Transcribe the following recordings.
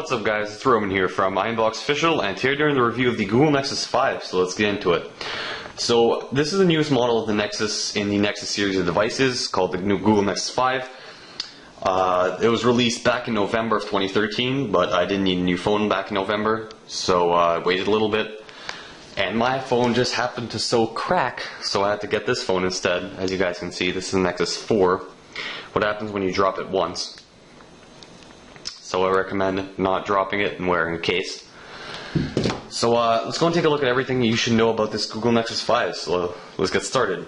What's up guys, it's Roman here from iUnboxOfficial, and today during the review of the Google Nexus 5, so let's get into it. So this is the newest model of the Nexus in the Nexus series of devices, called the new Google Nexus 5. It was released back in November of 2013, but I didn't need a new phone back in November, so I waited a little bit. And my phone just happened to crack, so I had to get this phone instead. As you guys can see, this is the Nexus 4. What happens when you drop it once? So I recommend not dropping it and wearing a case. So let's go and take a look at everything you should know about this Google Nexus 5. So let's get started.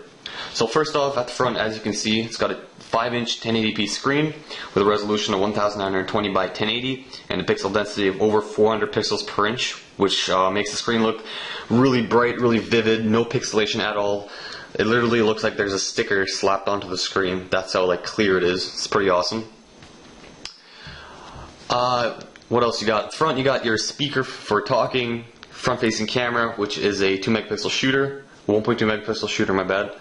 So first off, at the front, as you can see, it's got a 5-inch 1080p screen with a resolution of 1920 by 1080 and a pixel density of over 400 pixels per inch, which makes the screen look really bright, really vivid, no pixelation at all. It literally looks like there's a sticker slapped onto the screen. That's how clear it is. It's pretty awesome. What else you got? At the front, you got your speaker for talking, front-facing camera, which is a 2 megapixel shooter, 1.2 megapixel shooter, my bad.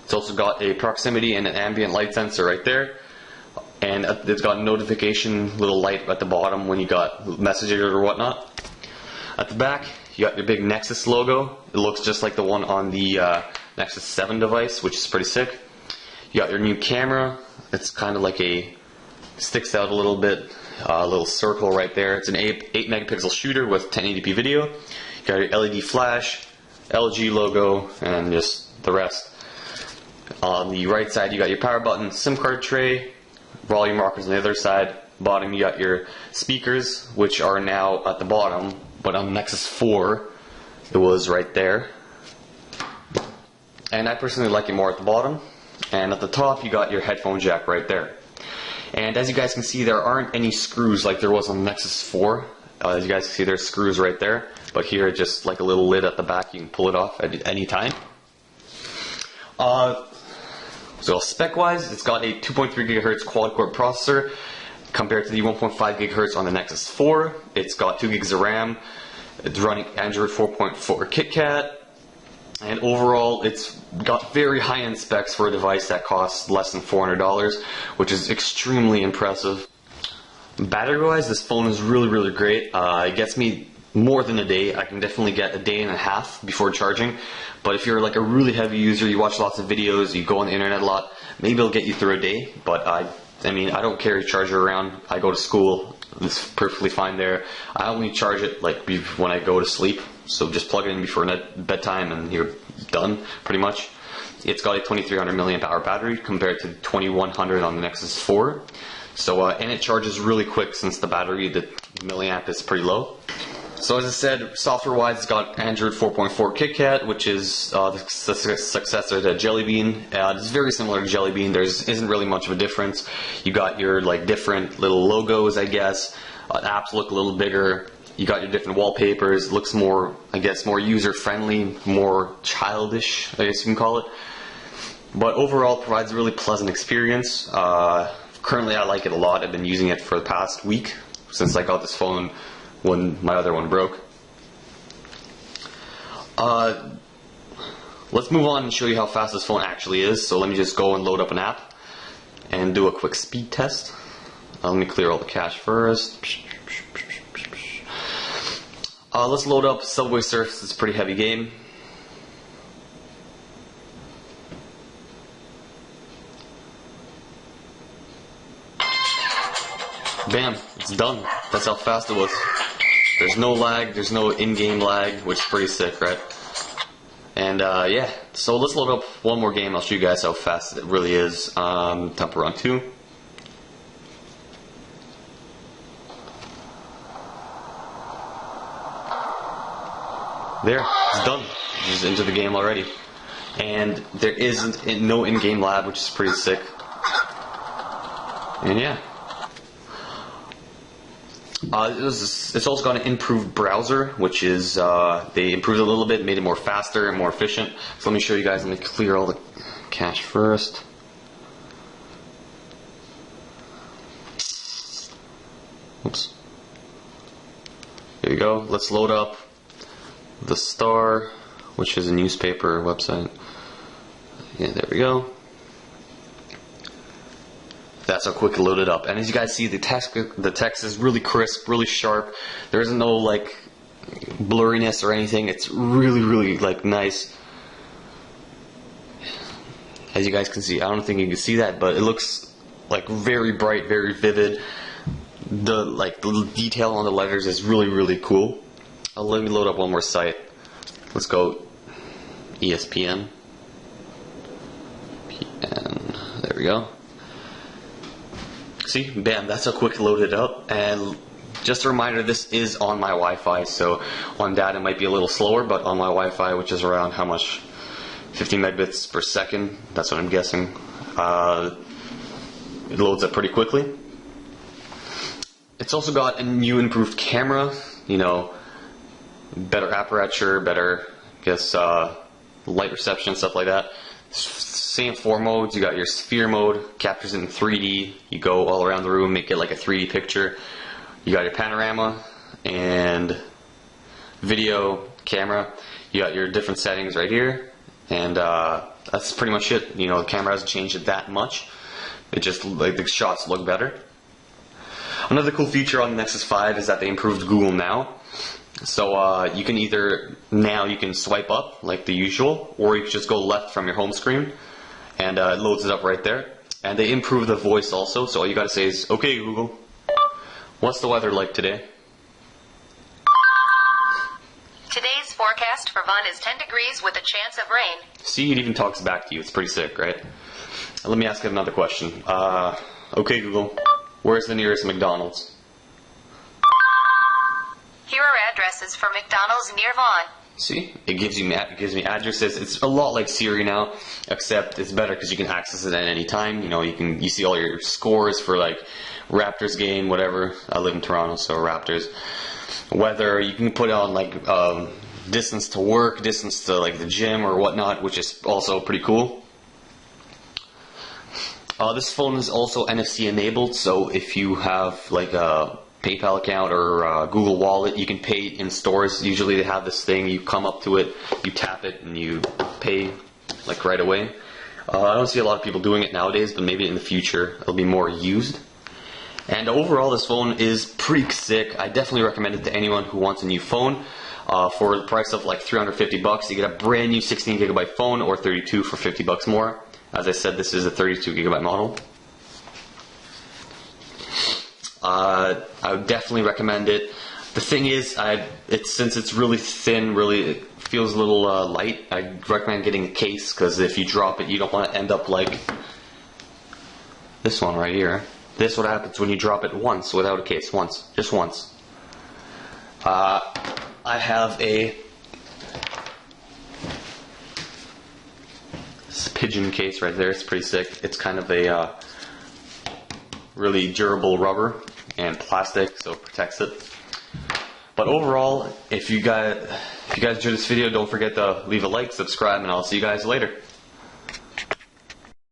It's also got a proximity and an ambient light sensor right there, and it's got a notification little light at the bottom when you got messages or whatnot. At the back, you got your big Nexus logo. It looks just like the one on the Nexus 7 device, which is pretty sick. You got your new camera. It's kind of like sticks out a little bit. A little circle right there. It's an 8 megapixel shooter with 1080p video. You got your LED flash, LG logo, and just the rest. On the right side, you got your power button, SIM card tray, volume rockers on the other side. Bottom, you got your speakers, which are now at the bottom, but on Nexus 4, it was right there. And I personally like it more at the bottom. And at the top, you got your headphone jack right there. And as you guys can see, there aren't any screws like there was on the Nexus 4. As you guys can see, there's screws right there. But here, just like a little lid at the back, you can pull it off at any time. So spec-wise, it's got a 2.3 gigahertz quad-core processor compared to the 1.5 gigahertz on the Nexus 4. It's got 2 gigs of RAM. It's running Android 4.4 KitKat. And overall, it's got very high-end specs for a device that costs less than $400, which is extremely impressive. Battery-wise, this phone is really great. It gets me more than a day. I can definitely get a day and a half before charging. But if you're like a really heavy user, you watch lots of videos, you go on the internet a lot, maybe it'll get you through a day. But I don't carry a charger around. I go to school. It's perfectly fine there. I only charge it when I go to sleep. So just plug it in before bedtime and you're done, pretty much. It's got a 2300 milliamp hour battery compared to 2100 on the Nexus 4. So, and it charges really quick since the battery, the milliamp is pretty low. So as I said, software-wise, it's got Android 4.4 KitKat, which is the successor to Jelly Bean. It's very similar to Jelly Bean. There isn't really much of a difference. You got your different little logos, I guess. Apps look a little bigger. You got your different wallpapers. It looks more, I guess, more user-friendly, more childish, I guess you can call it. But overall, it provides a really pleasant experience. Currently, I like it a lot. I've been using it for the past week since I got this phone when my other one broke. Let's move on and show you how fast this phone actually is. So let me just go and load up an app and do a quick speed test. Let me clear all the cache first. Let's load up Subway Surfers. It's a pretty heavy game. Bam, it's done. That's how fast it was. There's no lag, there's no in-game lag, which is pretty sick, right? And yeah, so let's load up one more game. I'll show you guys how fast it really is. Temple Run 2. There, it's done. It's into the game already. And there isn't no in-game lag, which is pretty sick. And yeah. It's also got an improved browser, which is, they improved it a little bit, made it more faster and more efficient. So let me show you guys. Let me clear all the cache first. Oops. Here we go. Let's load up The Star, which is a newspaper website. Yeah, there we go. That's how quick it loaded up. And as you guys see, the text is really crisp, really sharp. There isn't no like blurriness or anything. It's really like nice. As you guys can see, I don't think you can see that, but it looks like very bright, very vivid. The detail on the letters is really cool. Let me load up one more site. Let's go ESPN. And there we go. See, bam, that's how quick it loaded up. And just a reminder, this is on my Wi-Fi, so on data it might be a little slower, but on my Wi-Fi, which is around how much? 15 megabits per second, that's what I'm guessing. It loads up pretty quickly. It's also got a new improved camera, you know, better aperture, better, I guess, light reception, stuff like that. Same 4 modes. You got your sphere mode, captures it in 3D. You go all around the room, make it like a 3D picture. You got your panorama and video camera. You got your different settings right here, and that's pretty much it. You know, the camera hasn't changed it that much. It just, like, the shots look better. Another cool feature on the Nexus 5 is that they improved Google Now. So you can either, now you can swipe up like the usual, or you can just go left from your home screen, and it loads it up right there. And they improved the voice also, so all you gotta say is, okay Google, what's the weather like today? Today's forecast for Vaughan is 10 degrees with a chance of rain. See, it even talks back to you. It's pretty sick, right? Let me ask you another question. Okay Google, where's the nearest McDonald's? Here are addresses for McDonald's near Vaughan. See, it gives me addresses. It's a lot like Siri now, except it's better because you can access it at any time. You know, you see all your scores for like Raptors game, whatever. I live in Toronto, so Raptors. Weather, you can put on like distance to work, distance to like the gym or whatnot, which is also pretty cool. This phone is also NFC enabled, so if you have like a PayPal account or Google Wallet, you can pay in stores. Usually they have this thing, you come up to it, you tap it, and you pay like right away. I don't see a lot of people doing it nowadays, but maybe in the future it'll be more used. And overall, this phone is pretty sick. I definitely recommend it to anyone who wants a new phone. For the price of like 350 bucks, you get a brand new 16 gigabyte phone, or 32 for 50 bucks more. As I said, this is a 32 gigabyte model. I would definitely recommend it. The thing is, since it's really thin, it feels a little light, I'd recommend getting a case, because if you drop it, you don't want to end up like this one right here. This is what happens when you drop it once without a case. Just once. I have a pigeon case right there. It's pretty sick. It's kind of a really durable rubber and plastic, so it protects it. But overall, if you guys enjoyed this video, don't forget to leave a like, subscribe, and I'll see you guys later.